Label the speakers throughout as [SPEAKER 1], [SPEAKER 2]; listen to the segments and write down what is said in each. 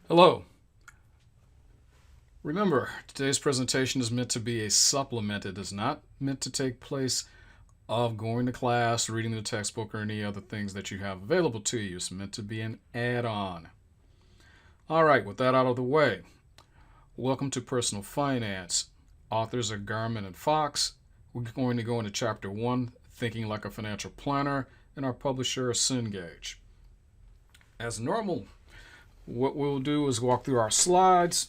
[SPEAKER 1] Hello. Remember, today's presentation is meant to be a supplement. It is not meant to take place of going to class, reading the textbook, or any other things that you have available to you. It's meant to be an add on. All right, with that out of the way, welcome to Personal Finance. Authors are Garman and Fox. We're going to go into Chapter 1, Thinking Like a Financial Planner, and our publisher is Cengage. As normal, what we'll do is walk through our slides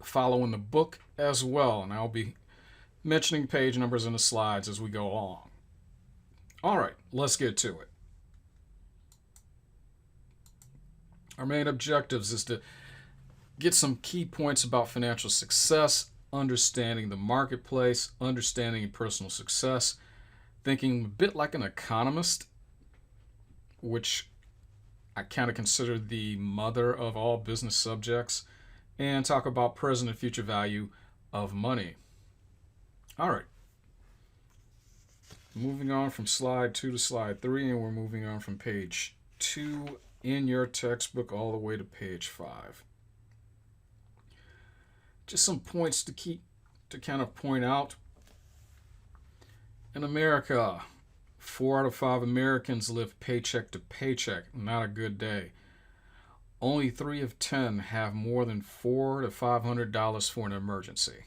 [SPEAKER 1] following the book as well, and I'll be mentioning page numbers in the slides as we go along. All right, let's get to it. Our main objectives is to get some key points about financial success, understanding the marketplace, understanding personal success, thinking a bit like an economist, which I kind of consider the mother of all business subjects, and talk about present and future value of money. All right. Moving on from slide 2 to slide 3, and we're moving on from page 2 in your textbook all the way to page 5. Just some points to kind of point out. In America, 4 out of 5 Americans live paycheck to paycheck. Not a good day. Only 3 of 10 have more than $400 to $500 for an emergency.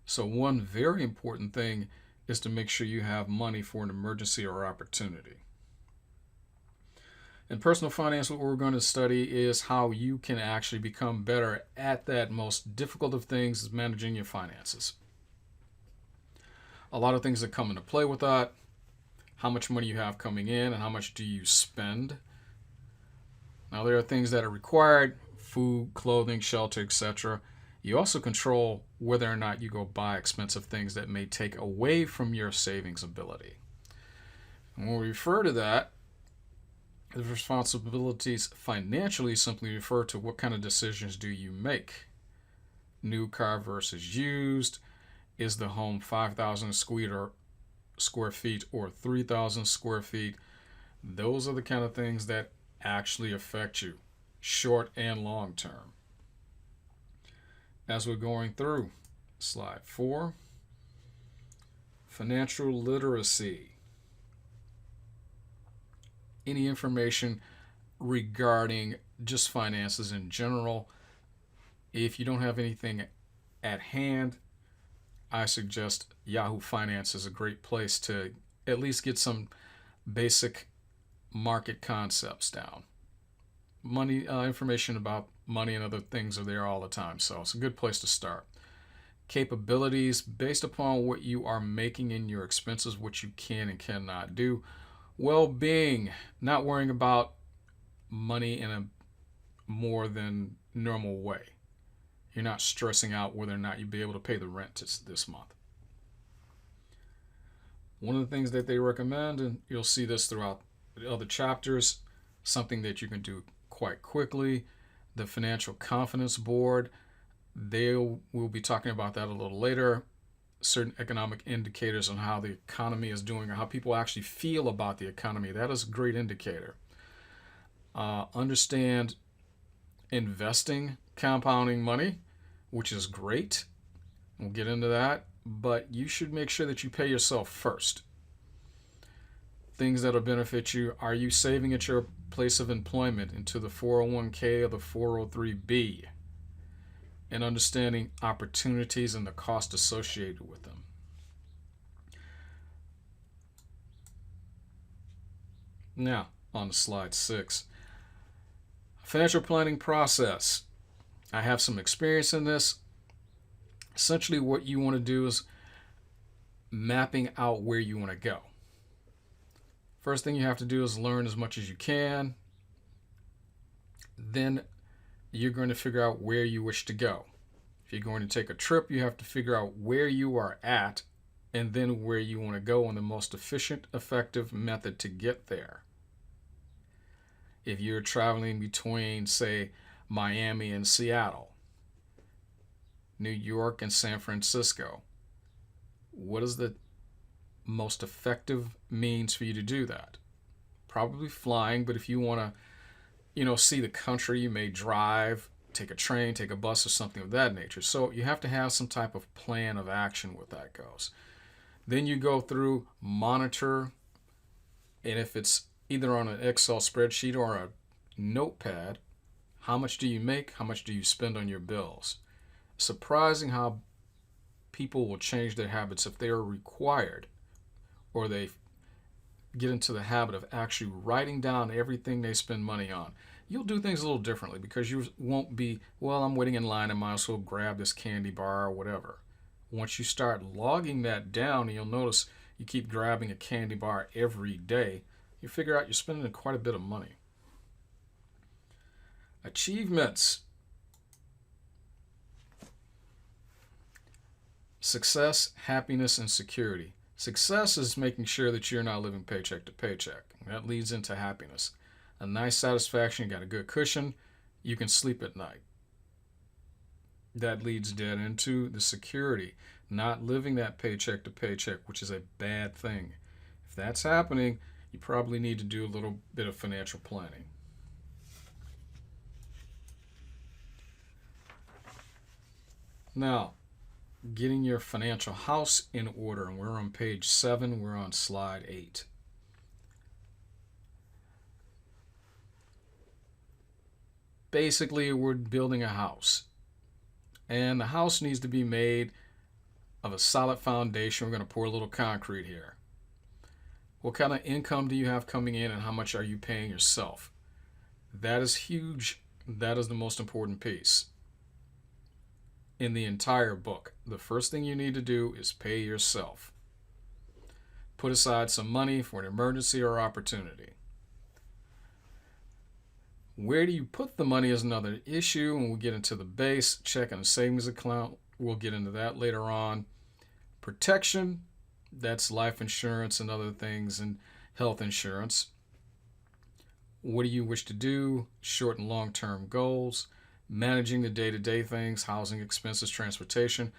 [SPEAKER 1] So one very important thing is to make sure you have money for an emergency or opportunity. In personal finance, what we're going to study is how you can actually become better at that most difficult of things, is managing your finances. A lot of things that come into play with that: how much money you have coming in and how much do you spend. Now, there are things that are required: food, clothing, shelter, etc. You also control whether or not you go buy expensive things that may take away from your savings ability. And when we refer to that, the responsibilities financially simply refer to what kind of decisions do you make. New car versus used. Is the home 5,000 square feet or 3,000 square feet? Those are the kind of things that actually affect you, short and long term. As we're going through, slide 4, financial literacy. Any information regarding just finances in general. If you don't have anything at hand, I suggest Yahoo Finance is a great place to at least get some basic market concepts down. Money information about money and other things are there all the time, so it's a good place to start. Capabilities based upon what you are making in your expenses, what you can and cannot do. Well-being, not worrying about money in a more than normal way. You're not stressing out whether or not you'll be able to pay the rent this month. One of the things that they recommend, and you'll see this throughout the other chapters, something that you can do quite quickly: the Financial Confidence Board. They will be talking about that a little later. Certain economic indicators on how the economy is doing or how people actually feel about the economy. That is a great indicator. Understand investing, compounding money, which is great. We'll get into that. But you should make sure that you pay yourself first. Things that'll benefit you: are you saving at your place of employment into the 401k or the 403b? And understanding opportunities and the cost associated with them. Now, on to slide 6. Financial planning process. I have some experience in this. Essentially, what you want to do is mapping out where you want to go. First thing you have to do is learn as much as you can. Then you're going to figure out where you wish to go. If you're going to take a trip, you have to figure out where you are at and then where you want to go and the most efficient, effective method to get there. If you're traveling between, say, Miami and Seattle, New York and San Francisco, what is the most effective means for you to do that? Probably flying, but if you want to see the country. You may drive, take a train, take a bus, or something of that nature. So you have to have some type of plan of action with that goes. Then you go through, monitor, and if it's either on an Excel spreadsheet or a notepad, how much do you make? How much do you spend on your bills? Surprising how people will change their habits if they are required, or they get into the habit of actually writing down everything they spend money on. You'll do things a little differently because you won't be, well, I'm waiting in line, I might as well grab this candy bar or whatever. Once you start logging that down, and you'll notice you keep grabbing a candy bar every day, you figure out you're spending quite a bit of money. Achievements. Success, happiness, and security. Success is making sure that you're not living paycheck to paycheck. That leads into happiness. A nice satisfaction, you got a good cushion, you can sleep at night. That leads dead into the security, not living that paycheck to paycheck, which is a bad thing. If that's happening, you probably need to do a little bit of financial planning. Now, getting your financial house in order, and we're on page 7, we're on slide 8. Basically, we're building a house, and the house needs to be made of a solid foundation. We're going to pour a little concrete here. What kind of income do you have coming in, and how much are you paying yourself? That is huge. That is the most important piece in the entire book. The first thing you need to do is pay yourself. Put aside some money for an emergency or opportunity. Where do you put the money is another issue, and we'll get into the base, checking a savings account. We'll get into that later on. Protection, that's life insurance and other things, and health insurance. What do you wish to do? Short and long-term goals. Managing the day-to-day things, housing expenses, transportation.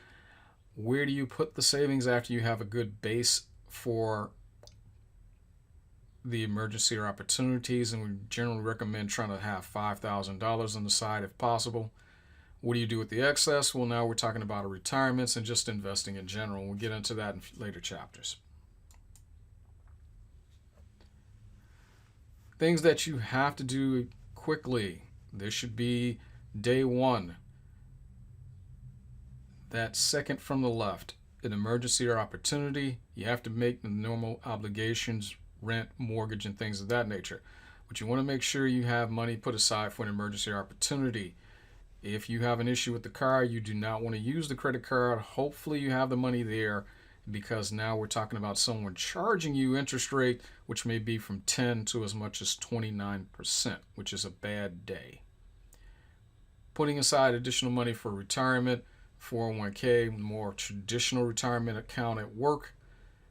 [SPEAKER 1] Where do you put the savings after you have a good base for the emergency or opportunities? And we generally recommend trying to have $5,000 on the side if possible. What do you do with the excess? Well, now we're talking about retirements and just investing in general. We'll get into that in later chapters. Things that you have to do quickly. This should be day 1. That second from the left. An emergency or opportunity. You have to make the normal obligations, rent, mortgage, and things of that nature. But you want to make sure you have money put aside for an emergency or opportunity. If you have an issue with the car, you do not want to use the credit card. Hopefully you have the money there, because now we're talking about someone charging you interest rate, which may be from 10 to as much as 29%, which is a bad day. Putting aside additional money for retirement, 401k, more traditional retirement account at work,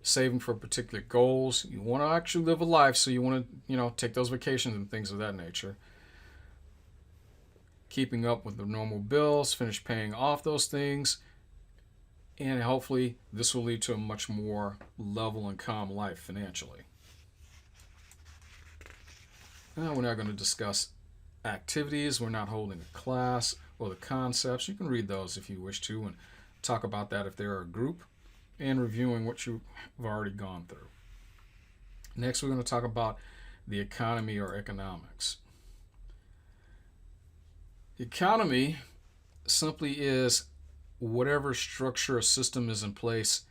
[SPEAKER 1] saving for particular goals. You want to actually live a life, so you want to, take those vacations and things of that nature. Keeping up with the normal bills, finish paying off those things, and hopefully this will lead to a much more level and calm life financially. Now we're not going to discuss activities. We're not holding a class or the concepts. You can read those if you wish to and talk about that if they're a group, and reviewing what you've already gone through. Next, we're going to talk about the economy or economics. The economy simply is whatever structure or system is in place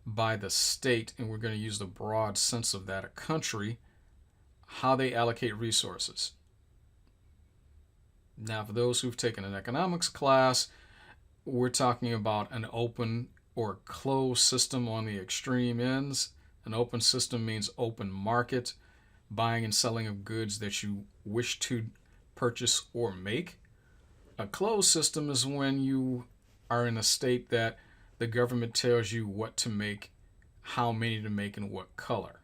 [SPEAKER 1] by the state, and we're going to use the broad sense of that, a country, how they allocate resources. Now, for those who've taken an economics class, we're talking about an open or closed system on the extreme ends. An open system means open market, buying and selling of goods that you wish to purchase or make. A closed system is when you are in a state that the government tells you what to make, how many to make, and what color.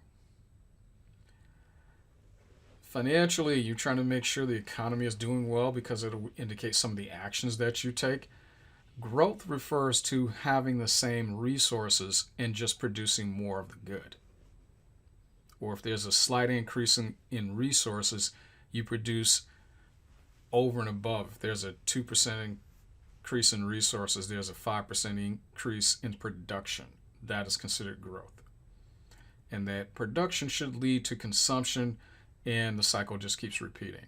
[SPEAKER 1] Financially, you're trying to make sure the economy is doing well because it'll indicate some of the actions that you take. Growth refers to having the same resources and just producing more of the good. Or if there's a slight increase in resources, you produce over and above. If there's a 2% increase in resources, there's a 5% increase in production. That is considered growth. And that production should lead to consumption, and the cycle just keeps repeating.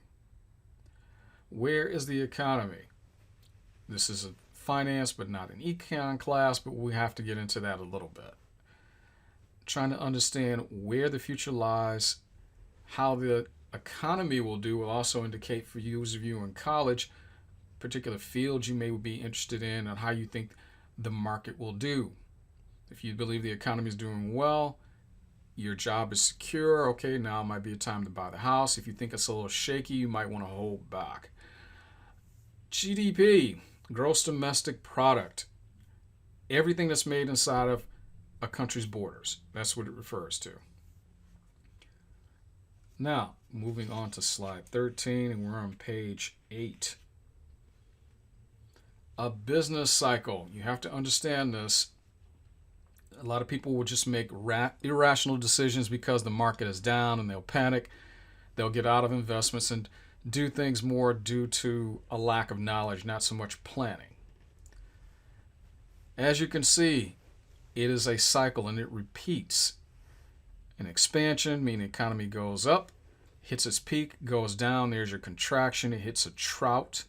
[SPEAKER 1] Where is the economy? This is a finance, but not an econ class, but we have to get into that a little bit. Trying to understand where the future lies, how the economy will do will also indicate for those of you in college, particular fields you may be interested in, and how you think the market will do. If you believe the economy is doing well, your job is secure, okay, now might be a time to buy the house. If you think it's a little shaky, you might want to hold back. GDP, gross domestic product, everything that's made inside of a country's borders. That's what it refers to. Now, moving on to slide 13, and we're on page 8. A business cycle. You have to understand this. A lot of people will just make irrational decisions because the market is down, and they'll panic. They'll get out of investments and do things more due to a lack of knowledge, not so much planning. As you can see, it is a cycle and it repeats. An expansion, meaning the economy goes up, hits its peak, goes down, there's your contraction, it hits a trough,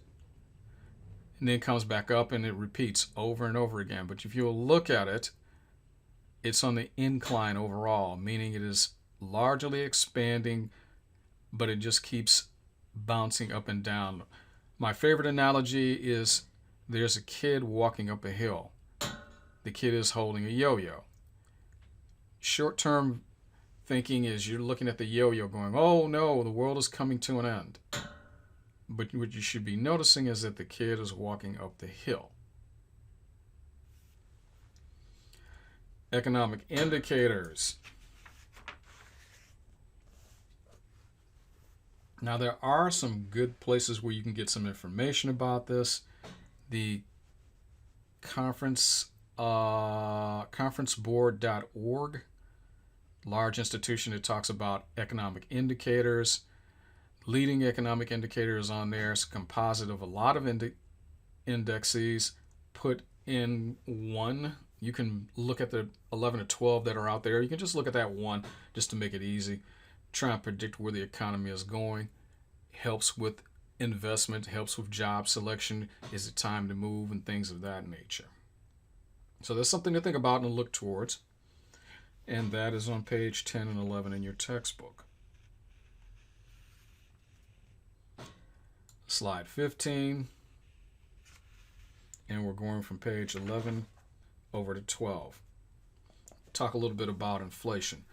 [SPEAKER 1] and then comes back up, and it repeats over and over again. But if you look at it, it's on the incline overall, meaning it is largely expanding, but it just keeps bouncing up and down. My favorite analogy is there's a kid walking up a hill. The kid is holding a yo-yo. Short-term thinking is you're looking at the yo-yo going, oh no, the world is coming to an end. But what you should be noticing is that the kid is walking up the hill. Economic indicators. Now, there are some good places where you can get some information about this. The conferenceboard.org, large institution that talks about economic indicators. Leading economic indicators on there. It's a composite of a lot of indexes put in one. You can look at the 11 or 12 that are out there. You can just look at that one just to make it easy. Try and predict where the economy is going. Helps with investment, helps with job selection. Is it time to move, and things of that nature. So that's something to think about and look towards. And that is on page 10 and 11 in your textbook. Slide 15. And we're going from page 11 over to 12. Talk a little bit about inflation.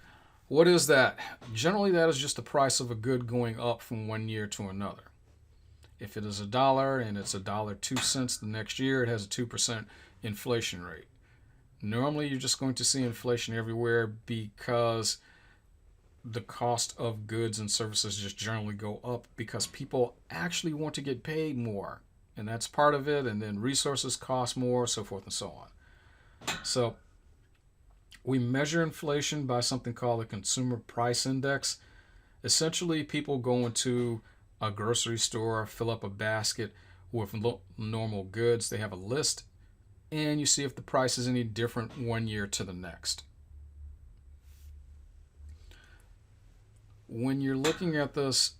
[SPEAKER 1] What is that? Generally, that is just the price of a good going up from one year to another. If it is $1 and it's $1.02 the next year, it has a 2% inflation rate. Normally, you're just going to see inflation everywhere because the cost of goods and services just generally go up because people actually want to get paid more. And that's part of it. And then resources cost more, so forth and so on. So we measure inflation by something called the Consumer Price Index. Essentially, people go into a grocery store, fill up a basket with normal goods. They have a list, and you see if the price is any different one year to the next. When you're looking at this,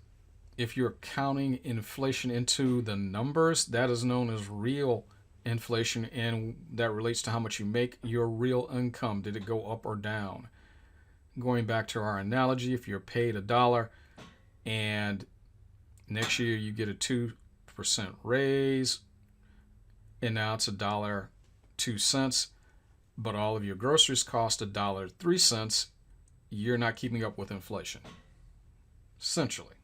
[SPEAKER 1] if you're counting inflation into the numbers, that is known as real inflation, and that relates to how much you make, your real income. Did it go up or down? Going back to our analogy, if you're paid $1 and next year you get a 2% raise, and now it's $1.02, but all of your groceries cost $1.03, you're not keeping up with inflation, essentially.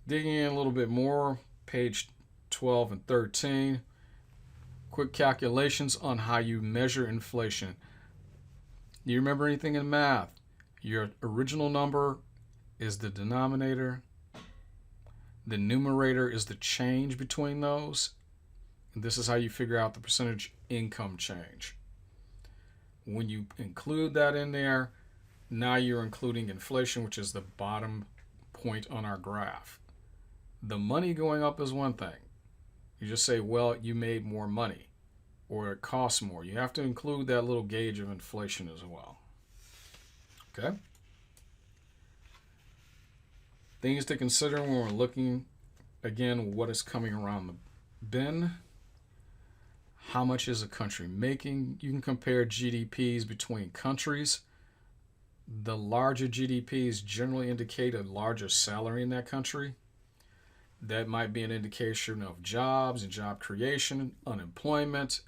[SPEAKER 1] Digging in a little bit more, page 12 and 13, quick calculations on how you measure inflation. Do you remember anything in math? Your original number is the denominator. The numerator is the change between those. And this is how you figure out the percentage income change. When you include that in there, now you're including inflation, which is the bottom point on our graph. The money going up is one thing. You just say, well, you made more money, or it costs more. You have to include that little gauge of inflation as well. Okay? Things to consider when we're looking, again, what is coming around the bend. How much is a country making? You can compare GDPs between countries. The larger GDPs generally indicate a larger salary in that country. That might be an indication of jobs and job creation, unemployment,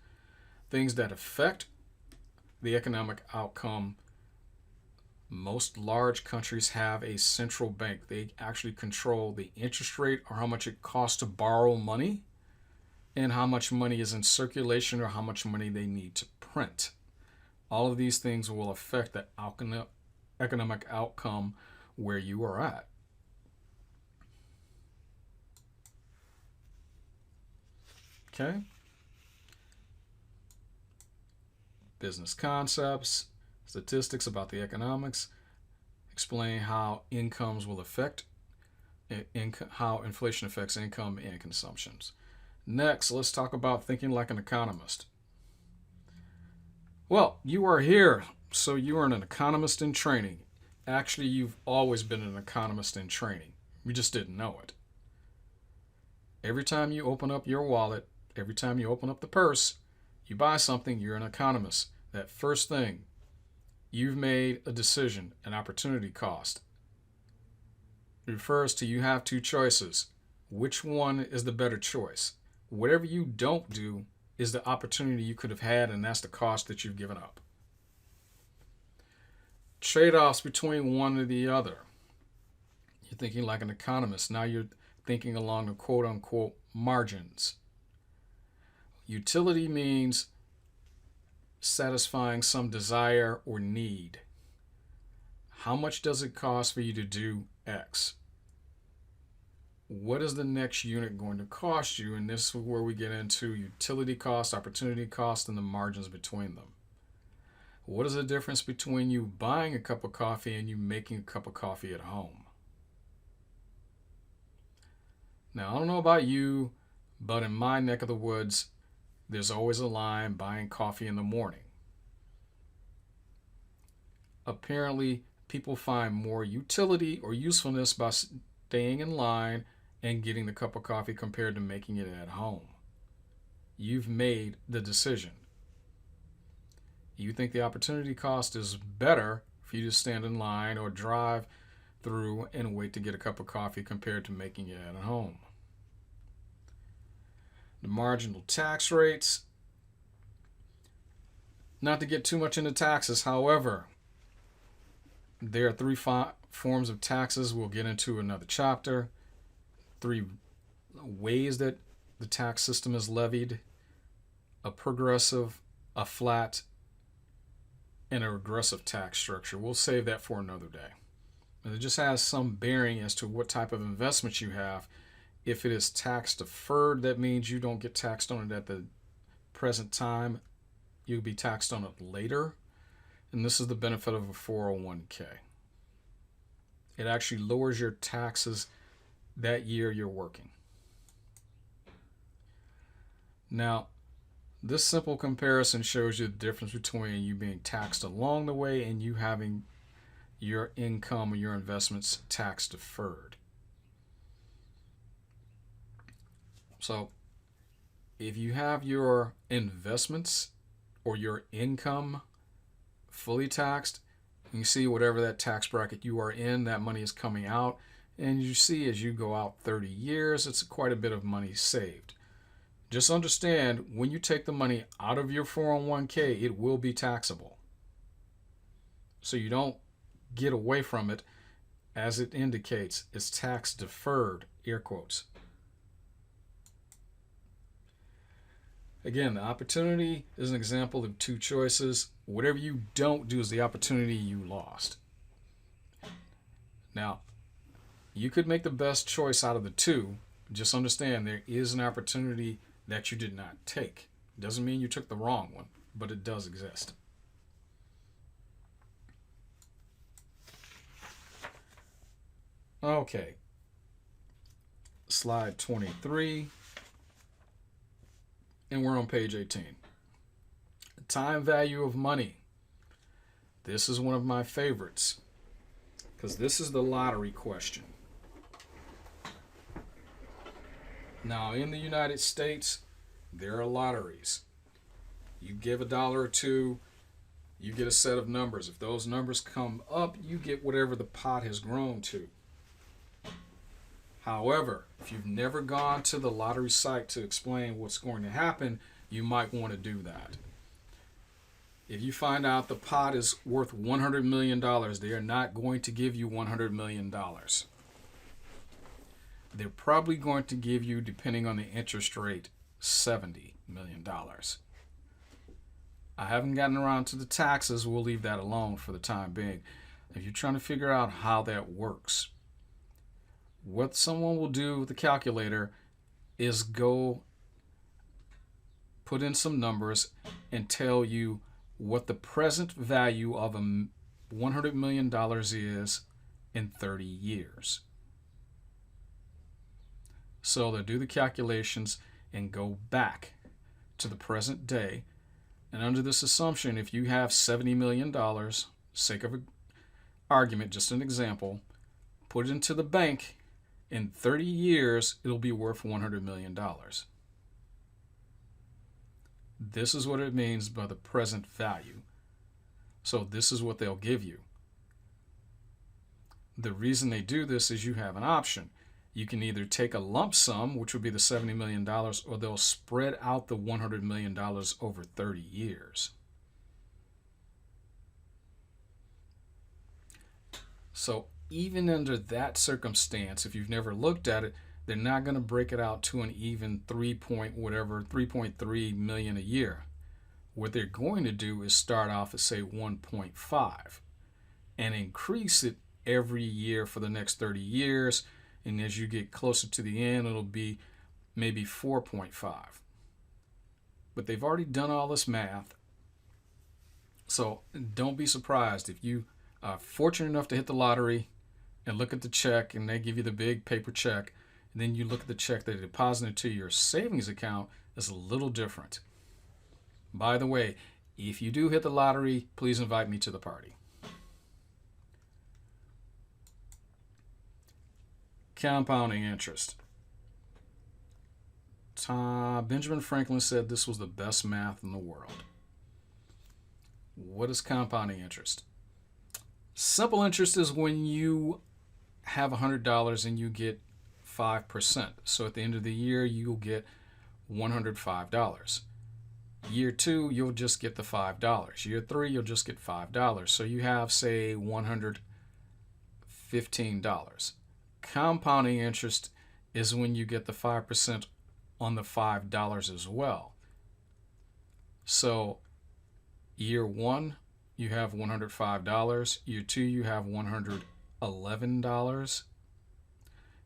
[SPEAKER 1] things that affect the economic outcome. Most large countries have a central bank. They actually control the interest rate, or how much it costs to borrow money, and how much money is in circulation, or how much money they need to print. All of these things will affect the economic outcome where you are at. Okay? Business concepts, statistics about the economics, explain how incomes will affect, how inflation affects income and consumptions. Next, let's talk about thinking like an economist. Well, you are here, so you are an economist in training. Actually, you've always been an economist in training. You just didn't know it. Every time you open up your wallet, every time you open up the purse, you buy something, you're an economist. That first thing, you've made a decision, an opportunity cost. It refers to you have two choices. Which one is the better choice? Whatever you don't do is the opportunity you could have had, and that's the cost that you've given up. Trade-offs between one or the other. You're thinking like an economist. Now you're thinking along the quote-unquote margins. Utility means satisfying some desire or need. How much does it cost for you to do X? What is the next unit going to cost you? And this is where we get into utility cost, opportunity cost, and the margins between them. What is the difference between you buying a cup of coffee and you making a cup of coffee at home? Now, I don't know about you, but in my neck of the woods, there's always a line buying coffee in the morning. Apparently, people find more utility or usefulness by staying in line and getting the cup of coffee compared to making it at home. You've made the decision. You think the opportunity cost is better for you to stand in line or drive through and wait to get a cup of coffee compared to making it at home. The marginal tax rates. Not to get too much into taxes, however, there are three forms of taxes we'll get into another chapter. 3 ways that the tax system is levied: a progressive, a flat, and a regressive tax structure. We'll save that for another day. And it just has some bearing as to what type of investments you have. If it is tax deferred, that means you don't get taxed on it at the present time. You'll be taxed on it later. And this is the benefit of a 401k. It actually lowers your taxes that year you're working. Now, this simple comparison shows you the difference between you being taxed along the way and you having your income or your investments tax deferred. So, if you have your investments or your income fully taxed, you see whatever that tax bracket you are in, that money is coming out. And you see as you go out 30 years, it's quite a bit of money saved. Just understand, when you take the money out of your 401k, it will be taxable. So you don't get away from it. As it indicates, it's tax deferred, air quotes. Again, the opportunity is an example of 2 choices. Whatever you don't do is the opportunity you lost. Now, you could make the best choice out of the 2. Just understand there is an opportunity that you did not take. Doesn't mean you took the wrong one, but it does exist. Okay, slide 23, and we're on page 18. Time value of money. This is one of my favorites because this is the lottery question. Now, in the United States, there are lotteries. You give $1 or two, you get a set of numbers. If those numbers come up, you get whatever the pot has grown to. However, if you've never gone to the lottery site to explain what's going to happen, you might want to do that. If you find out the pot is worth $100 million, they are not going to give you $100 million. They're probably going to give you, depending on the interest rate, $70 million. I haven't gotten around to the taxes. We'll leave that alone for the time being. If you're trying to figure out how that works, what someone will do with the calculator is go put in some numbers and tell you what the present value of $100 million is in 30 years. So they'll do the calculations and go back to the present day. And under this assumption, if you have $70 million, sake of an argument, just an example, put it into the bank, in 30 years, it'll be worth $100 million. This is what it means by the present value. So this is what they'll give you. The reason they do this is you have an option. You can either take a lump sum, which would be the $70 million, or they'll spread out the $100 million over 30 years. So even under that circumstance, if you've never looked at it, they're not going to break it out to an even 3.3 million a year. What they're going to do is start off at, say, 1.5 and increase it every year for the next 30 years. And as you get closer to the end, it'll be maybe 4.5. But they've already done all this math. So don't be surprised if you are fortunate enough to hit the lottery and look at the check and they give you the big paper check. And then you look at the check they deposited to your savings account, it's a little different. By the way, if you do hit the lottery, please invite me to the party. Compounding interest. Benjamin Franklin said this was the best math in the world. What is compounding interest? Simple interest is when you have $100 and you get 5%. So at the end of the year, you'll get $105. Year 2, you'll just get the $5. Year 3, you'll just get $5. So you have, say, $115. Compounding interest is when you get the 5% on the $5 as well. So year 1, you have $105. Year 2, you have $111.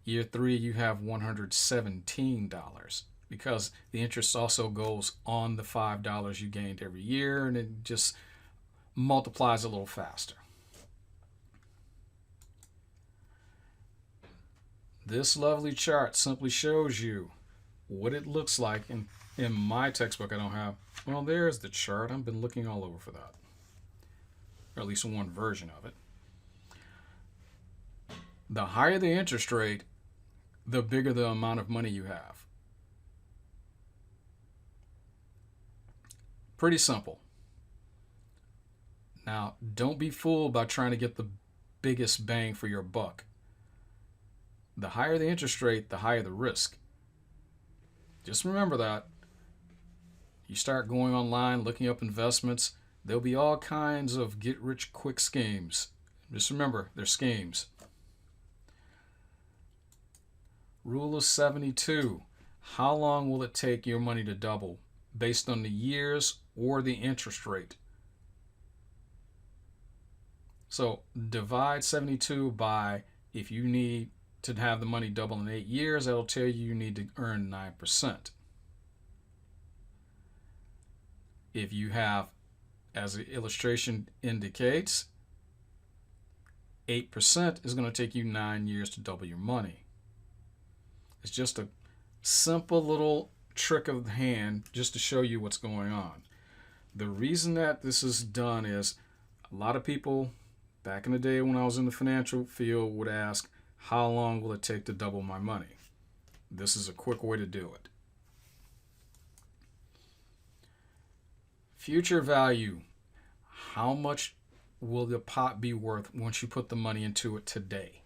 [SPEAKER 1] Year 3, you have $117 because the interest also goes on the $5 you gained every year, and it just multiplies a little faster. This lovely chart simply shows you what it looks like. In my textbook, I don't have, well, there's the chart. I've been looking all over for that, or at least one version of it. The higher the interest rate, the bigger the amount of money you have. Pretty simple. Now, don't be fooled by trying to get the biggest bang for your buck. The higher the interest rate, the higher the risk. Just remember that. You start going online, looking up investments, there'll be all kinds of get-rich-quick schemes. Just remember, they're schemes. Rule of 72. How long will it take your money to double based on the years or the interest rate? So divide 72 by, if you need to have the money double in 8 years, that'll tell you need to earn 9%. If you have, as the illustration indicates, 8% is going to take you 9 years to double your money. It's just a simple little trick of the hand just to show you what's going on. The reason that this is done is a lot of people back in the day when I was in the financial field would ask, how long will it take to double my money? This is a quick way to do it. Future value. How much will the pot be worth once you put the money into it today?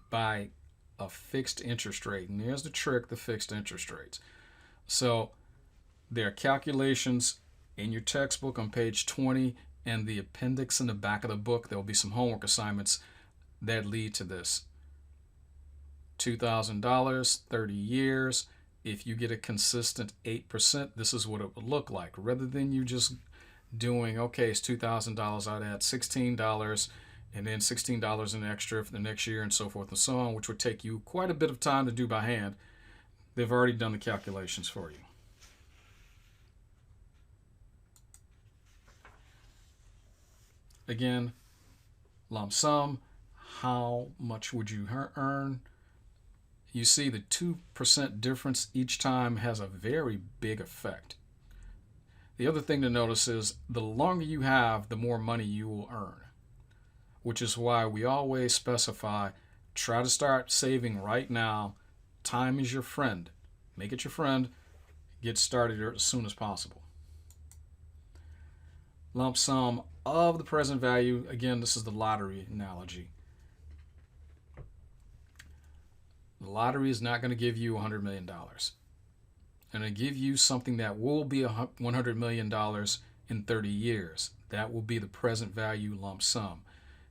[SPEAKER 1] By a fixed interest rate. And there's the trick, the fixed interest rates. So there are calculations in your textbook on page 20 and the appendix in the back of the book. There will be some homework assignments that lead to this. $2,000, 30 years. If you get a consistent 8%, this is what it would look like. Rather than you just doing, okay, it's $2,000, I'd add $16 and then $16 in extra for the next year and so forth and so on, which would take you quite a bit of time to do by hand. They've already done the calculations for you. Again, lump sum, how much would you earn? You see the 2% difference each time has a very big effect. The other thing to notice is the longer you have, the more money you will earn, which is why we always specify, try to start saving right now. Time is your friend. Make it your friend. Get started as soon as possible. Lump sum of the present value. Again, this is the lottery analogy. The lottery is not going to give you $100 million. And to give you something that will be $100 million in 30 years. That will be the present value lump sum.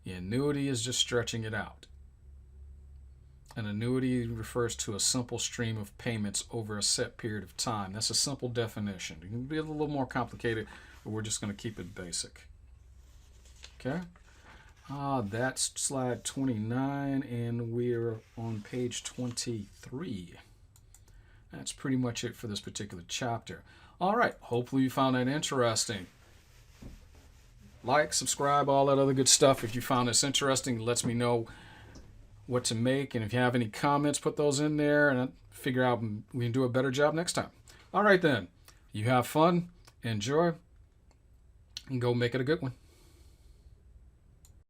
[SPEAKER 1] The annuity is just stretching it out. An annuity refers to a simple stream of payments over a set period of time. That's a simple definition. It can be a little more complicated, but we're just going to keep it basic. Okay? That's slide 29, and we're on page 23. That's pretty much it for this particular chapter. All right, hopefully you found that interesting. Like, subscribe, all that other good stuff. If you found this interesting, it lets me know what to make. And if you have any comments, put those in there, and I'll figure out we can do a better job next time. All right, then. You have fun, enjoy, and go make it a good one.